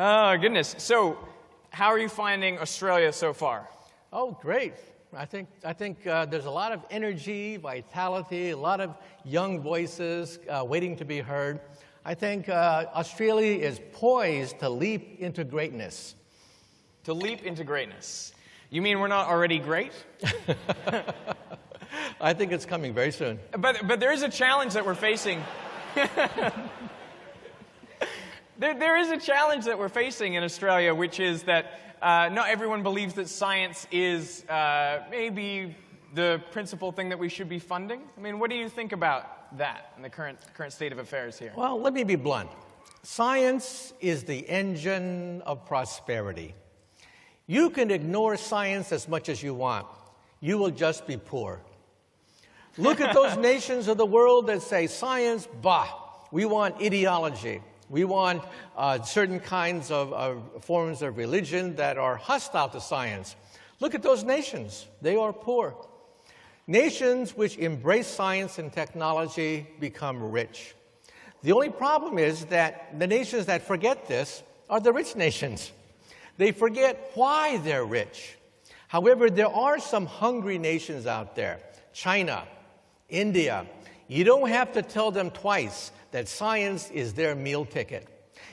Oh, goodness. So, how are you finding Australia so far? Oh, great. I think there's a lot of energy, vitality, a lot of young voices waiting to be heard. I think Australia is poised to leap into greatness. To leap into greatness. You mean we're not already great? I think it's coming very soon. But there is a challenge that we're facing. There is a challenge that we're facing in Australia, which is that not everyone believes that science is maybe the principal thing that we should be funding. I mean, what do you think about that in the current state of affairs here? Well, let me be blunt. Science is the engine of prosperity. You can ignore science as much as you want. You will just be poor. Look at those nations of the world that say, science, bah, we want ideology. We want certain kinds of forms of religion that are hostile to science. Look at those nations. They are poor. Nations which embrace science and technology become rich. The only problem is that the nations that forget this are the rich nations. They forget why they're rich. However, there are some hungry nations out there. China, India. You don't have to tell them twice that science is their meal ticket.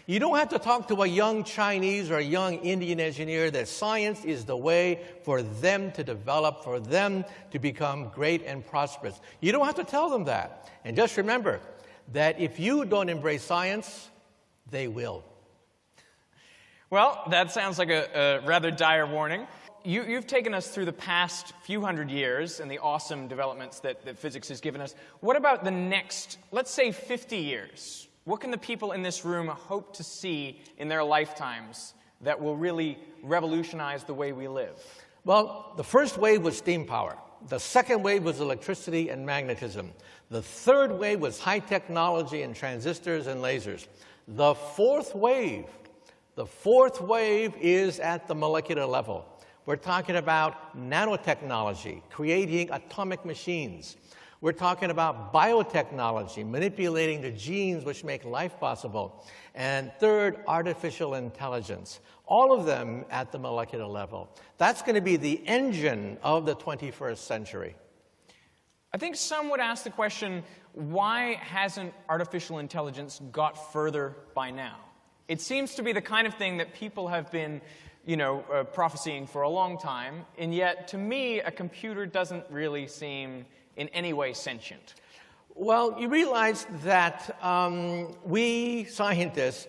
You don't have to talk to a young Chinese or a young Indian engineer that science is the way for them to develop, for them to become great and prosperous. You don't have to tell them that. And just remember that if you don't embrace science, they will. Well, that sounds like a rather dire warning. You've taken us through the past few hundred years and the awesome developments that physics has given us. What about the next, let's say, 50 years? What can the people in this room hope to see in their lifetimes that will really revolutionize the way we live? Well, the first wave was steam power. The second wave was electricity and magnetism. The third wave was high technology and transistors and lasers. The fourth wave is at the molecular level. We're talking about nanotechnology, creating atomic machines. We're talking about biotechnology, manipulating the genes which make life possible. And third, artificial intelligence. All of them at the molecular level. That's going to be the engine of the 21st century. I think some would ask the question, why hasn't artificial intelligence got further by now? It seems to be the kind of thing that people have been prophesying for a long time, and yet, to me, a computer doesn't really seem in any way sentient. Well, you realize that we scientists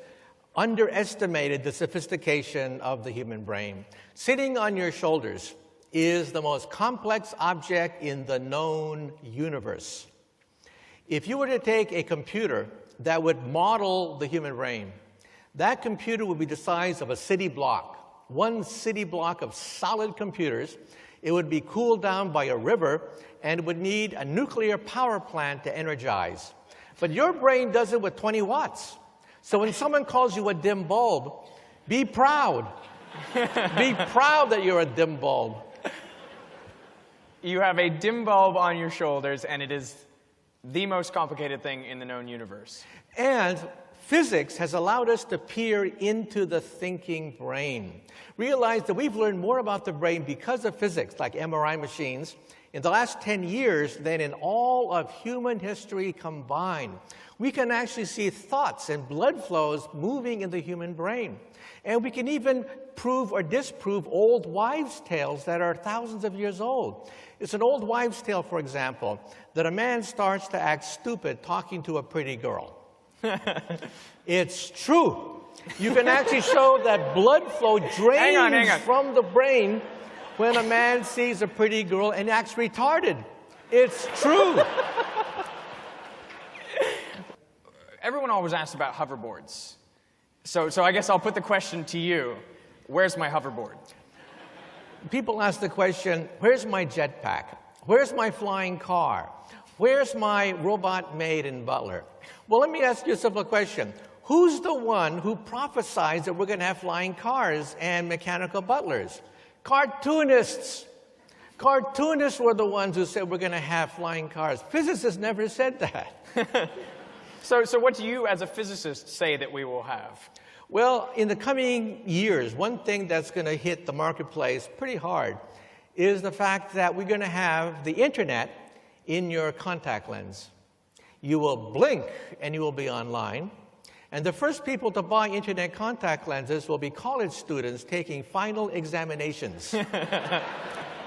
underestimated the sophistication of the human brain. Sitting on your shoulders is the most complex object in the known universe. If you were to take a computer that would model the human brain, that computer would be the size of a city block. One city block of solid computers. It would be cooled down by a river, and it would need a nuclear power plant to energize. But your brain does it with 20 watts. So when someone calls you a dim bulb, be proud. Be proud that you're a dim bulb. You have a dim bulb on your shoulders, and it is the most complicated thing in the known universe. And physics has allowed us to peer into the thinking brain. Realize that we've learned more about the brain because of physics, like MRI machines, in the last 10 years than in all of human history combined. We can actually see thoughts and blood flows moving in the human brain. And we can even prove or disprove old wives' tales that are thousands of years old. It's an old wives' tale, for example, that a man starts to act stupid talking to a pretty girl. It's true. You can actually show that blood flow drains from the brain when a man sees a pretty girl and acts retarded. It's true. Everyone always asks about hoverboards. So I guess I'll put the question to you. Where's my hoverboard? People ask the question, where's my jetpack? Where's my flying car? Where's my robot maid and butler? Well, let me ask you a simple question. Who's the one who prophesied that we're going to have flying cars and mechanical butlers? Cartoonists. Cartoonists were the ones who said we're going to have flying cars. Physicists never said that. So what do you, as a physicist, say that we will have? Well, in the coming years, one thing that's going to hit the marketplace pretty hard is the fact that we're going to have the internet in your contact lens. You will blink and you will be online. And the first people to buy internet contact lenses will be college students taking final examinations.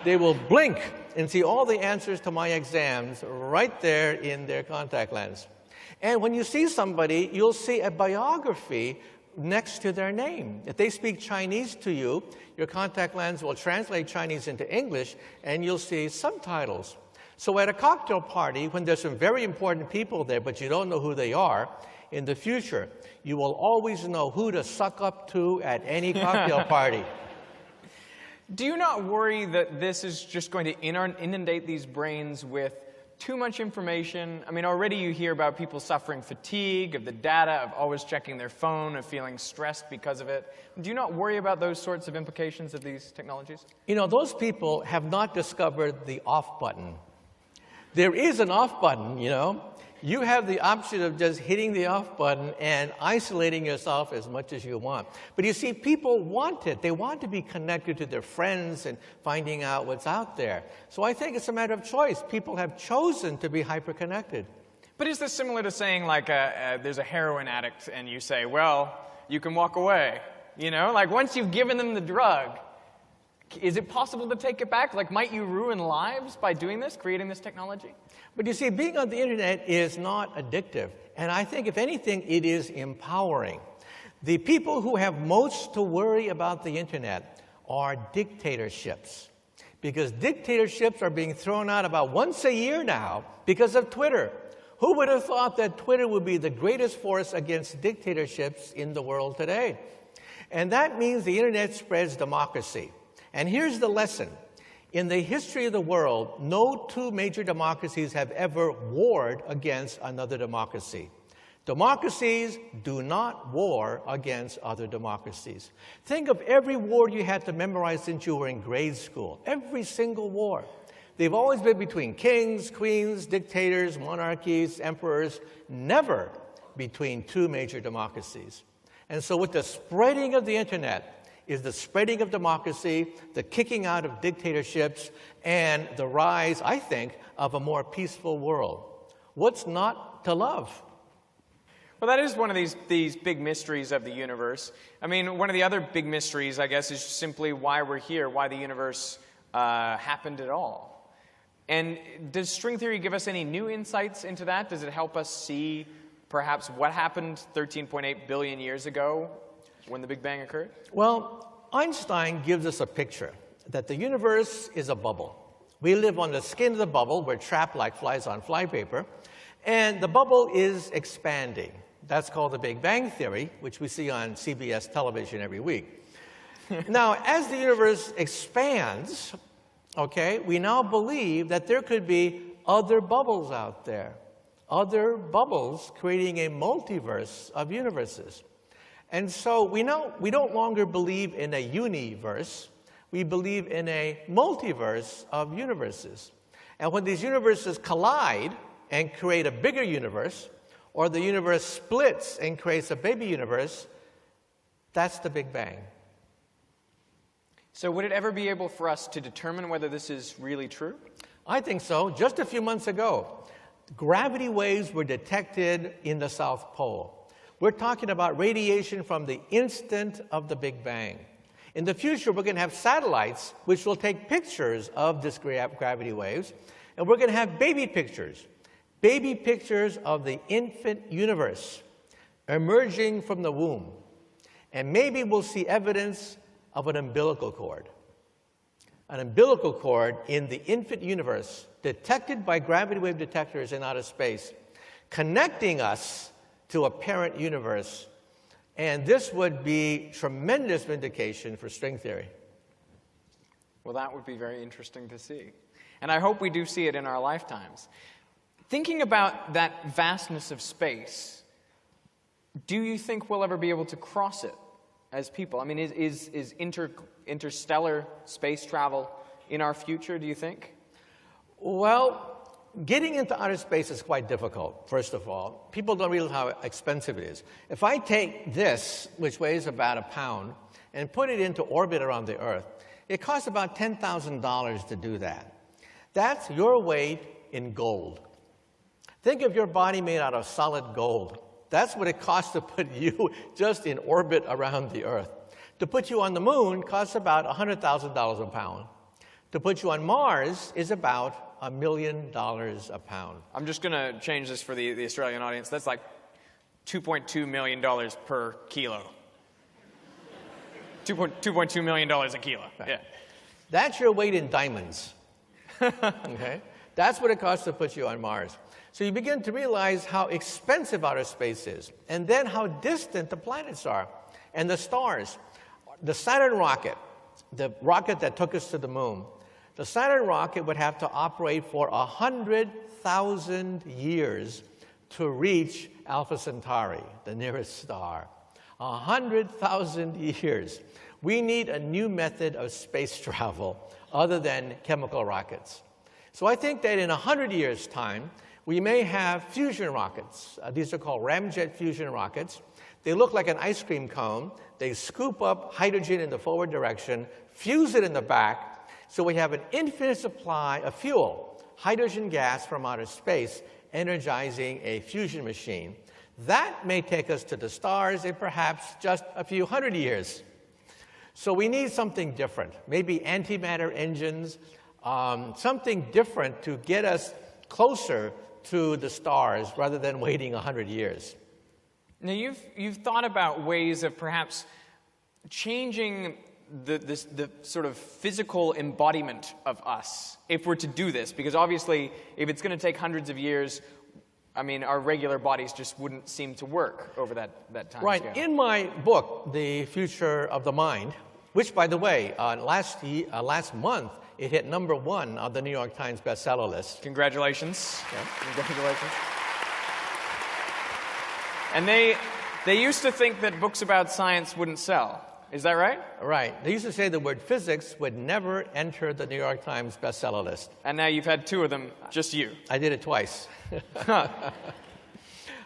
They will blink and see all the answers to my exams right there in their contact lens. And when you see somebody, you'll see a biography next to their name. If they speak Chinese to you, your contact lens will translate Chinese into English, and you'll see subtitles. So at a cocktail party, when there's some very important people there, but you don't know who they are, in the future, you will always know who to suck up to at any cocktail party. Do you not worry that this is just going to inundate these brains with too much information? I mean, already you hear about people suffering fatigue, of the data, of always checking their phone, of feeling stressed because of it. Do you not worry about those sorts of implications of these technologies? You know, those people have not discovered the off button. There is an off button, you know. You have the option of just hitting the off button and isolating yourself as much as you want. But you see, people want it. They want to be connected to their friends and finding out what's out there. So I think it's a matter of choice. People have chosen to be hyper-connected. But is this similar to saying, like, there's a heroin addict and you say, well, you can walk away? You know, like once you've given them the drug, is it possible to take it back? Like, might you ruin lives by doing this, creating this technology? But you see, being on the internet is not addictive. And I think, if anything, it is empowering. The people who have most to worry about the internet are dictatorships. Because dictatorships are being thrown out about once a year now because of Twitter. Who would have thought that Twitter would be the greatest force against dictatorships in the world today? And that means the internet spreads democracy. And here's the lesson. In the history of the world, no two major democracies have ever warred against another democracy. Democracies do not war against other democracies. Think of every war you had to memorize since you were in grade school. Every single war. They've always been between kings, queens, dictators, monarchies, emperors, never between two major democracies. And so with the spreading of the internet, is the spreading of democracy, the kicking out of dictatorships, and the rise, I think, of a more peaceful world. What's not to love? Well, that is one of these big mysteries of the universe. I mean, one of the other big mysteries, I guess, is simply why we're here, why the universe happened at all. And does string theory give us any new insights into that? Does it help us see perhaps what happened 13.8 billion years ago when the Big Bang occurred? Well, Einstein gives us a picture that the universe is a bubble. We live on the skin of the bubble. We're trapped like flies on flypaper. And the bubble is expanding. That's called the Big Bang Theory, which we see on CBS television every week. Now, as the universe expands, okay, we now believe that there could be other bubbles out there. Other bubbles creating a multiverse of universes. And so we don't longer believe in a universe. We believe in a multiverse of universes. And when these universes collide and create a bigger universe, or the universe splits and creates a baby universe, that's the Big Bang. So would it ever be able for us to determine whether this is really true? I think so. Just a few months ago, gravity waves were detected in the South Pole. We're talking about radiation from the instant of the Big Bang. In the future, we're going to have satellites which will take pictures of this gravity waves, and we're going to have baby pictures of the infant universe emerging from the womb. And maybe we'll see evidence of an umbilical cord. An umbilical cord in the infant universe detected by gravity wave detectors in outer space, connecting us to a parent universe. And this would be tremendous vindication for string theory. Well, that would be very interesting to see. And I hope we do see it in our lifetimes. Thinking about that vastness of space, do you think we'll ever be able to cross it as people? I mean, is interstellar space travel in our future, do you think? Well, getting into outer space is quite difficult, first of all. People don't realize how expensive it is. If I take this, which weighs about a pound, and put it into orbit around the Earth, it costs about $10,000 to do that. That's your weight in gold. Think of your body made out of solid gold. That's what it costs to put you just in orbit around the Earth. To put you on the moon costs about $100,000 a pound. To put you on Mars is about $1 million a pound. I'm just going to change this for the Australian audience. That's like $2.2 million per kilo. $2.2 million a kilo. Right. Yeah. That's your weight in diamonds. Okay? That's what it costs to put you on Mars. So you begin to realize how expensive outer space is, and then how distant the planets are, and the stars. The Saturn rocket, the rocket that took us to the moon, the Saturn rocket would have to operate for 100,000 years to reach Alpha Centauri, the nearest star. 100,000 years. We need a new method of space travel other than chemical rockets. So I think that in 100 years' time, we may have fusion rockets. These are called ramjet fusion rockets. They look like an ice cream cone. They scoop up hydrogen in the forward direction, fuse it in the back, so we have an infinite supply of fuel, hydrogen gas from outer space, energizing a fusion machine. That may take us to the stars in perhaps just a few hundred years. So we need something different, maybe antimatter engines, something different to get us closer to the stars rather than waiting 100 years. Now, you've thought about ways of perhaps changing the sort of physical embodiment of us if we're to do this, because obviously if it's going to take hundreds of years, I mean, our regular bodies just wouldn't seem to work over that time Right. scale. In my book, The Future of the Mind, which, by the way, last month, it hit #1 on the New York Times bestseller list. Congratulations. Yeah. Congratulations. And they used to think that books about science wouldn't sell. Is that right? Right. They used to say the word physics would never enter the New York Times bestseller list. And now you've had 2 of them, just you. I did it twice.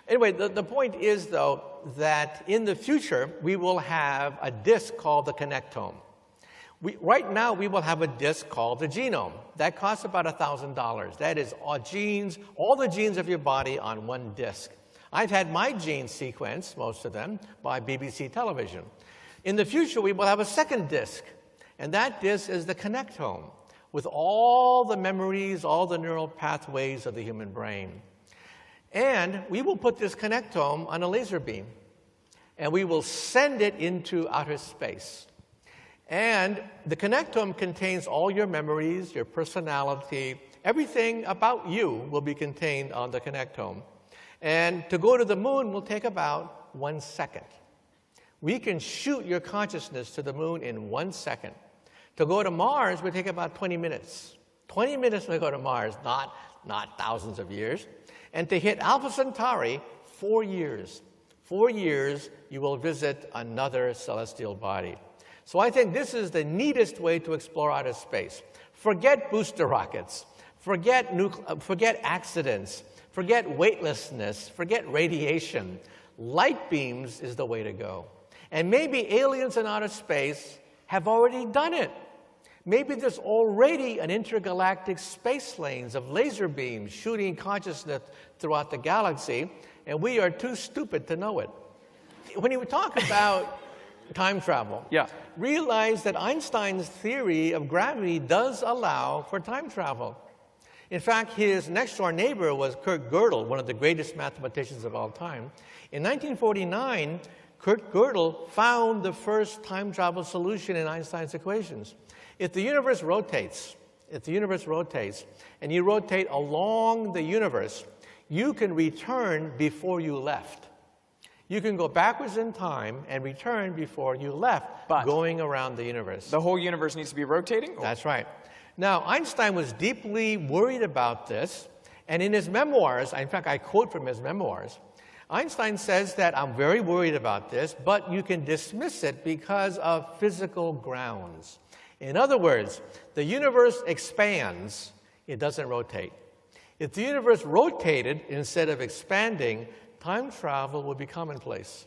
Anyway, the point is, though, that in the future, we will have a disk called the connectome. Right now, we will have a disk called the genome. That costs about $1,000. That is all the genes of your body on one disk. I've had my genes sequenced, most of them, by BBC television. In the future, we will have a second disk, and that disk is the connectome, with all the memories, all the neural pathways of the human brain. And we will put this connectome on a laser beam, and we will send it into outer space. And the connectome contains all your memories, your personality, everything about you will be contained on the connectome. And to go to the moon will take about 1 second. We can shoot your consciousness to the moon in 1 second. To go to Mars would take about 20 minutes. 20 minutes to go to Mars, not thousands of years. And to hit Alpha Centauri, 4 years. 4 years, you will visit another celestial body. So I think this is the neatest way to explore outer space. Forget booster rockets. Forget accidents. Forget weightlessness. Forget radiation. Light beams is the way to go. And maybe aliens in outer space have already done it. Maybe there's already an intergalactic space lanes of laser beams shooting consciousness throughout the galaxy, and we are too stupid to know it. When you talk about time travel, realize that Einstein's theory of gravity does allow for time travel. In fact, his next-door neighbor was Kurt Gödel, one of the greatest mathematicians of all time. In 1949, Kurt Gödel found the first time travel solution in Einstein's equations. If the universe rotates, and you rotate along the universe, you can return before you left. You can go backwards in time and return before you left, going around the universe. The whole universe needs to be rotating? That's right. Now, Einstein was deeply worried about this, and in his memoirs, in fact, I quote from his memoirs, Einstein says that I'm very worried about this, but you can dismiss it because of physical grounds. In other words, the universe expands, it doesn't rotate. If the universe rotated instead of expanding, time travel would be commonplace.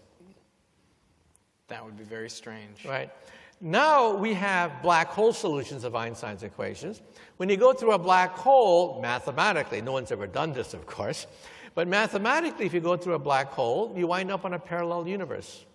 That would be very strange. Right. Now we have black hole solutions of Einstein's equations. When you go through a black hole, mathematically, no one's ever done this, of course, but mathematically, if you go through a black hole, you wind up on a parallel universe.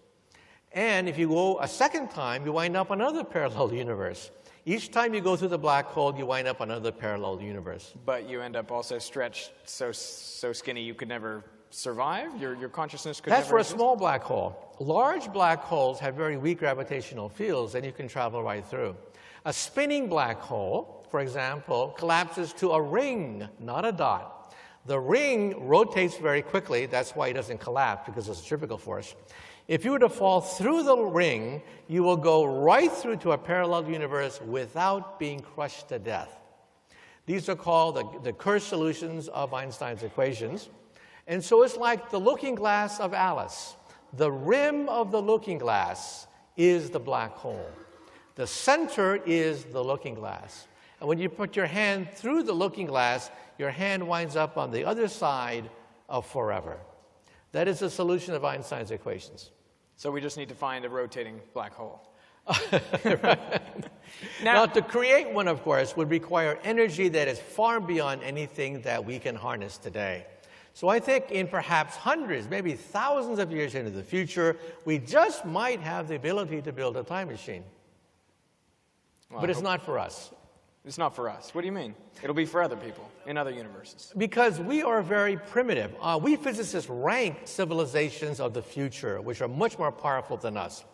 And if you go a second time, you wind up on another parallel universe. Each time you go through the black hole, you wind up on another parallel universe. But you end up also stretched so skinny you could never survive? Your consciousness could That's never for a exist? small black hole. Large black holes have very weak gravitational fields, and you can travel right through. A spinning black hole, for example, collapses to a ring, not a dot. The ring rotates very quickly. That's why it doesn't collapse, because of centrifugal force. If you were to fall through the ring, you will go right through to a parallel universe without being crushed to death. These are called the Kerr solutions of Einstein's equations. And so it's like the looking glass of Alice. The rim of the looking glass is the black hole. The center is the looking glass. And when you put your hand through the looking glass, your hand winds up on the other side of forever. That is the solution of Einstein's equations. So we just need to find a rotating black hole. Now, to create one, of course, would require energy that is far beyond anything that we can harness today. So I think in perhaps hundreds, maybe thousands of years into the future, we just might have the ability to build a time machine. Well, but it's not for us. It's not for us. What do you mean? It'll be for other people in other universes. Because we are very primitive. We physicists rank civilizations of the future, which are much more powerful than us.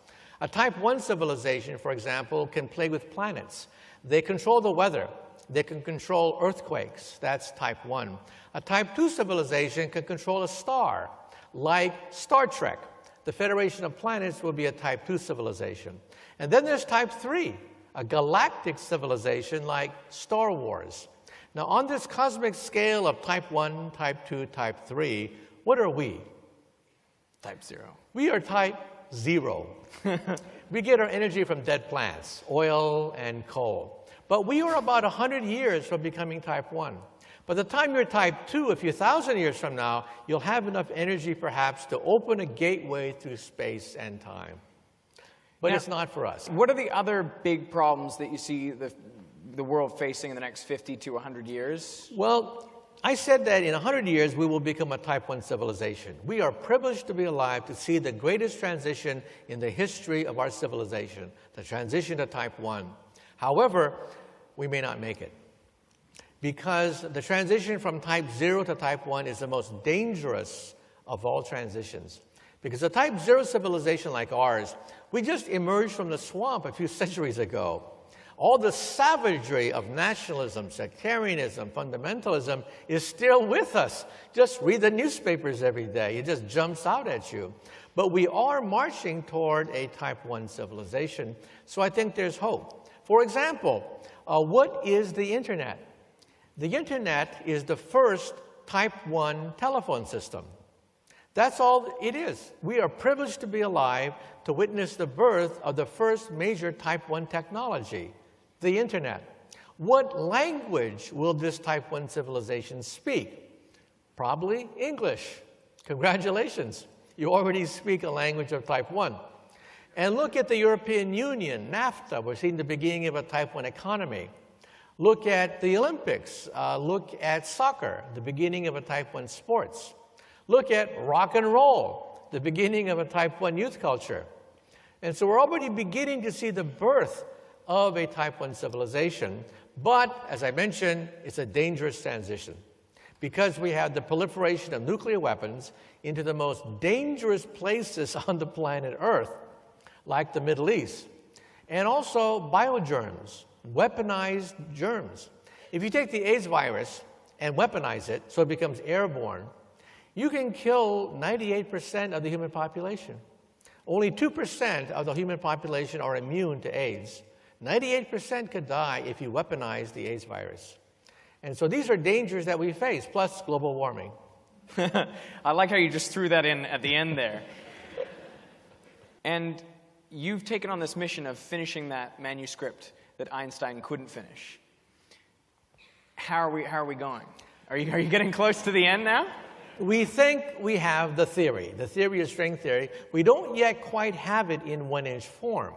A type 1 civilization, for example, can play with planets. They control the weather. They can control earthquakes. That's type 1. A type 2 civilization can control a star, like Star Trek. The Federation of Planets will be a type 2 civilization. And then there's type 3, a galactic civilization like Star Wars. Now, on this cosmic scale of type 1, type 2, type 3, what are we? Type 0. We are type 0. We get our energy from dead plants, oil and coal. But we are about 100 years from becoming type 1. By the time you're type 2, a few thousand years from now, you'll have enough energy perhaps to open a gateway through space and time. But now, it's not for us. What are the other big problems that you see the world facing in the next 50 to 100 years? Well, I said that in 100 years we will become a type 1 civilization. We are privileged to be alive to see the greatest transition in the history of our civilization, the transition to type 1. However, we may not make it, because the transition from type 0 to type 1 is the most dangerous of all transitions. Because a type 0 civilization like ours, we just emerged from the swamp a few centuries ago. All the savagery of nationalism, sectarianism, fundamentalism is still with us. Just read the newspapers every day. It just jumps out at you. But we are marching toward a type 1 civilization, so I think there's hope. For example, what is the Internet? The Internet is the first type 1 telephone system. That's all it is. We are privileged to be alive to witness the birth of the first major type 1 technology, the Internet. What language will this type 1 civilization speak? Probably English. Congratulations. You already speak a language of type 1. And look at the European Union, NAFTA. We're seeing the beginning of a type 1 economy. Look at the Olympics. Look at soccer, the beginning of a type 1 sports. Look at rock and roll, the beginning of a type 1 youth culture. And so we're already beginning to see the birth of a type 1 civilization. But, as I mentioned, it's a dangerous transition, because we have the proliferation of nuclear weapons into the most dangerous places on the planet Earth, like the Middle East. And also biogerms, weaponized germs. If you take the AIDS virus and weaponize it so it becomes airborne, you can kill 98% of the human population. Only 2% of the human population are immune to AIDS. 98% could die if you weaponize the AIDS virus. And so these are dangers that we face, plus global warming. I like how you just threw that in at the end there. And you've taken on this mission of finishing that manuscript that Einstein couldn't finish. How are we going? Are you getting close to the end now? We think we have the theory of string theory. We don't yet quite have it in 1-inch form.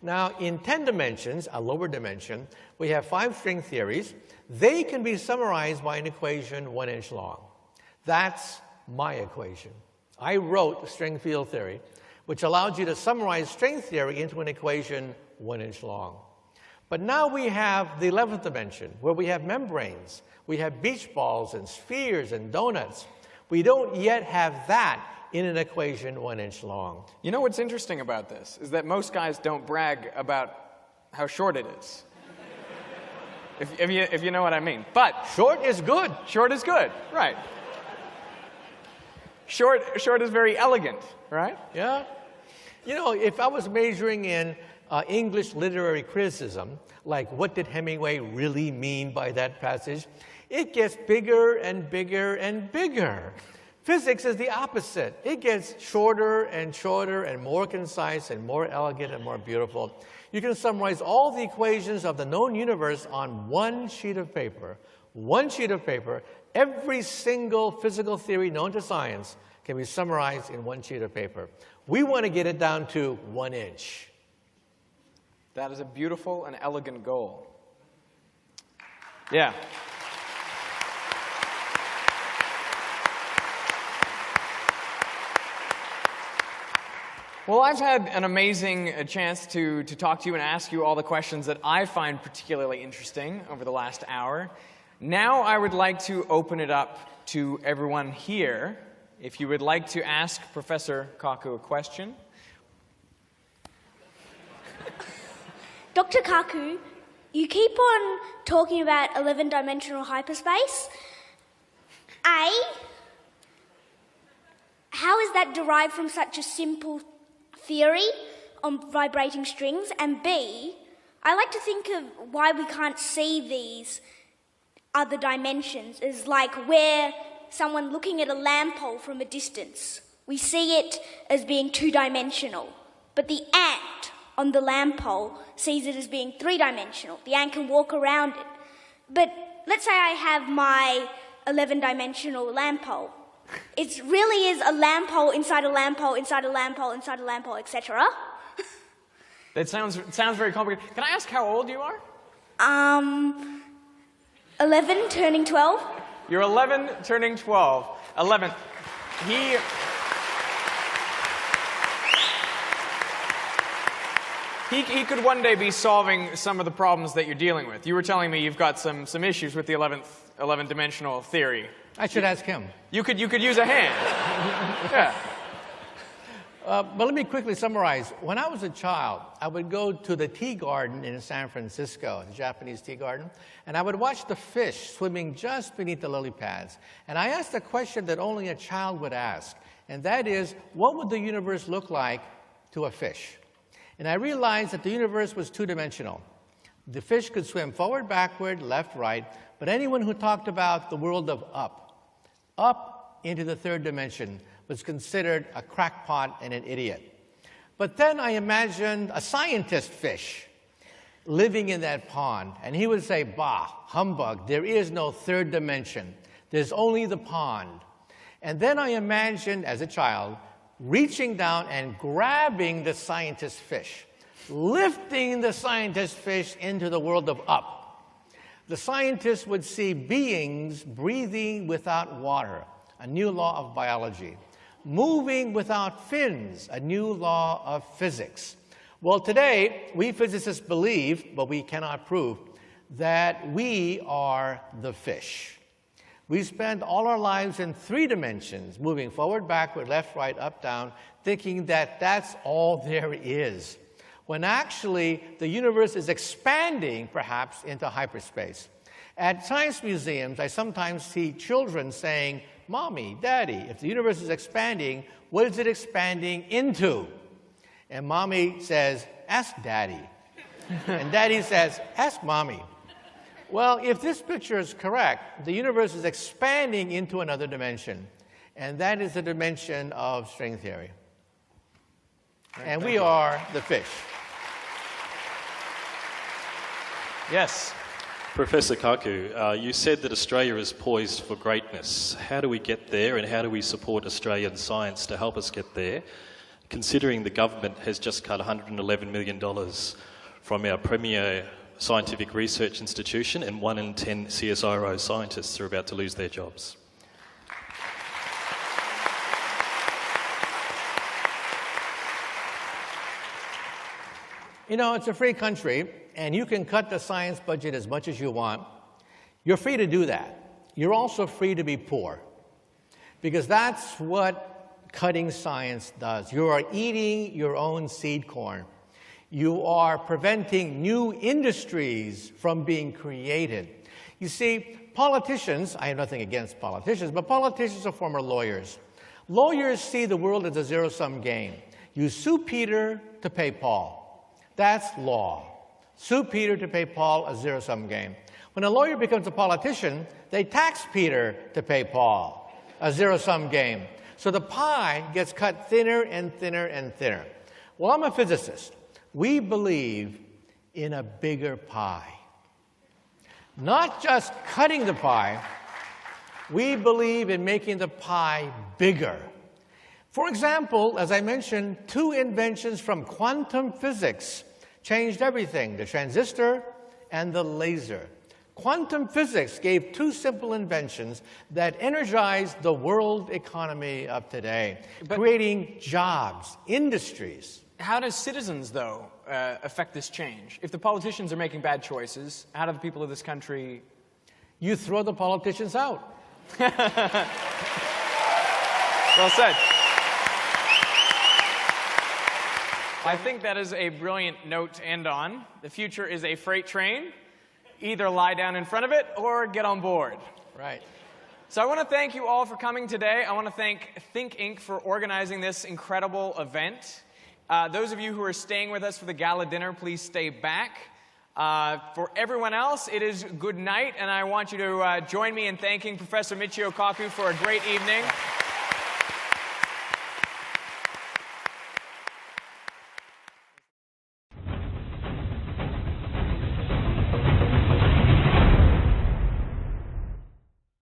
Now, in 10 dimensions, a lower dimension, we have 5 string theories. They can be summarized by an equation 1-inch long. That's my equation. I wrote string field theory, which allows you to summarize string theory into an equation 1-inch long. But now we have the 11th dimension, where we have membranes. We have beach balls and spheres and donuts. We don't yet have that in an equation 1-inch long. You know what's interesting about this is that most guys don't brag about how short it is. if you know what I mean. But short is good. Short is good, right. Short is very elegant, right? Yeah. You know, if I was majoring in English literary criticism, like what did Hemingway really mean by that passage, it gets bigger and bigger and bigger. Physics is the opposite. It gets shorter and shorter and more concise and more elegant and more beautiful. You can summarize all the equations of the known universe on one sheet of paper. One sheet of paper. Every single physical theory known to science can be summarized in one sheet of paper. We want to get it down to 1 inch. That is a beautiful and elegant goal. Yeah. Well, I've had an amazing chance to talk to you and ask you all the questions that I find particularly interesting over the last hour. Now I would like to open it up to everyone here. If you would like to ask Professor Kaku a question. Dr. Kaku, you keep on talking about 11-dimensional hyperspace. A, how is that derived from such a simple theory on vibrating strings? And B, I like to think of why we can't see these other dimensions as like where someone looking at a lamppost from a distance. We see it as being 2-dimensional, but the ant on the lamppost sees it as being 3-dimensional. The ant can walk around it. But let's say I have my 11-dimensional lamppost. It really is a lamppost inside a lamppost, inside a lamppost, inside a lamppost, etc. That sounds very complicated. Can I ask how old you are? 11 turning 12. You're 11 turning 12. 11. He could one day be solving some of the problems that you're dealing with. You were telling me you've got some issues with the 11-dimensional theory. I should ask him. You could use a hand. Yeah. But let me quickly summarize. When I was a child, I would go to the tea garden in San Francisco, the Japanese tea garden, and I would watch the fish swimming just beneath the lily pads. And I asked a question that only a child would ask, and that is, what would the universe look like to a fish? And I realized that the universe was 2-dimensional. The fish could swim forward, backward, left, right, but anyone who talked about the world of up into the 3rd dimension, was considered a crackpot and an idiot. But then I imagined a scientist fish living in that pond, and he would say, bah, humbug, there is no 3rd dimension. There's only the pond. And then I imagined, as a child, reaching down and grabbing the scientist fish, lifting the scientist fish into the world of up. The scientist would see beings breathing without water, a new law of biology. Moving without fins, a new law of physics. Well, today, we physicists believe, but we cannot prove, that we are the fish. We spend all our lives in 3 dimensions, moving forward, backward, left, right, up, down, thinking that that's all there is, when actually the universe is expanding, perhaps, into hyperspace. At science museums, I sometimes see children saying, Mommy, Daddy, if the universe is expanding, what is it expanding into? And Mommy says, ask Daddy. And Daddy says, ask Mommy. Well, if this picture is correct, the universe is expanding into another dimension. And that is the dimension of string theory. And we are the fish. Yes. Professor Kaku, you said that Australia is poised for greatness. How do we get there, and how do we support Australian science to help us get there, considering the government has just cut $111 million from our premier scientific research institution, and 1 in 10 CSIRO scientists are about to lose their jobs? You know, it's a free country, and you can cut the science budget as much as you want. You're free to do that. You're also free to be poor, because that's what cutting science does. You are eating your own seed corn. You are preventing new industries from being created. You see, politicians, I have nothing against politicians, but politicians are former lawyers. Lawyers see the world as a zero-sum game. You sue Peter to pay Paul. That's law. Sue Peter to pay Paul, a zero-sum game. When a lawyer becomes a politician, they tax Peter to pay Paul, a zero-sum game. So the pie gets cut thinner and thinner and thinner. Well, I'm a physicist. We believe in a bigger pie. Not just cutting the pie, we believe in making the pie bigger. For example, as I mentioned, 2 inventions from quantum physics changed everything, the transistor and the laser. Quantum physics gave 2 simple inventions that energized the world economy of today, creating jobs, industries. How does citizens, though, affect this change? If the politicians are making bad choices, how do the people of this country... You throw the politicians out. Well said. I think that is a brilliant note to end on. The future is a freight train. Either lie down in front of it or get on board. Right. So I want to thank you all for coming today. I want to thank Think Inc. for organizing this incredible event. Those of you who are staying with us for the gala dinner, please stay back. For everyone else, it is good night, and I want you to join me in thanking Professor Michio Kaku for a great evening.